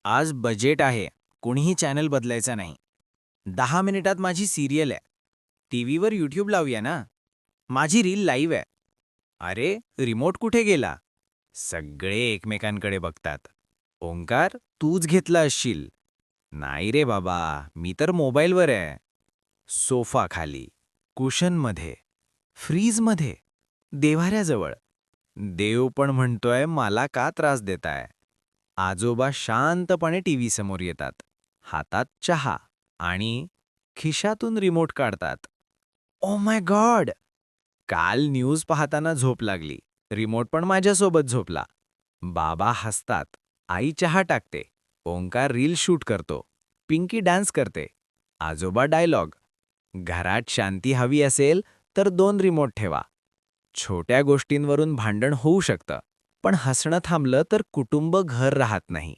आज बजेट आहे, कोणीही चॅनल बदलायचा नाही. 10 मिनिटात माझी सिरियल आहे. टीव्हीवर यूट्यूब लावूया ना. माझी रील लाईव्ह आहे. अरे, रिमोट कुठे गेला? सगळे एकमेकांकडे बघतात. ओंकार, तूच घेतला असशील. नाही रे बाबा, मी तर मोबाईलवर आहे. सोफा खाली, कुशनमध्ये, फ्रीजमध्ये, देव्हाऱ्याजवळ. देव पण म्हणतोय मला का त्रास देताय? आजोबा शांतपणे टीव्ही समोर येतात. हातात चहा आणि खिशातून रिमोट काढतात. Oh my God! काल न्यूज पाहताना झोप लागली. रिमोट पण माझ्यासोबत झोपला. बाबा हसतात. आई चहा टाकते. ओंकार रील शूट करतो. पिंकी डान्स करते. आजोबा डायलॉग. घरात शांती हवी असेल तर 2 रिमोट ठेवा. छोट्या गोष्टींवरून भांडण होऊ शकतं, पण हसणं थांबलं तर कुटुंब घर राहत नाही.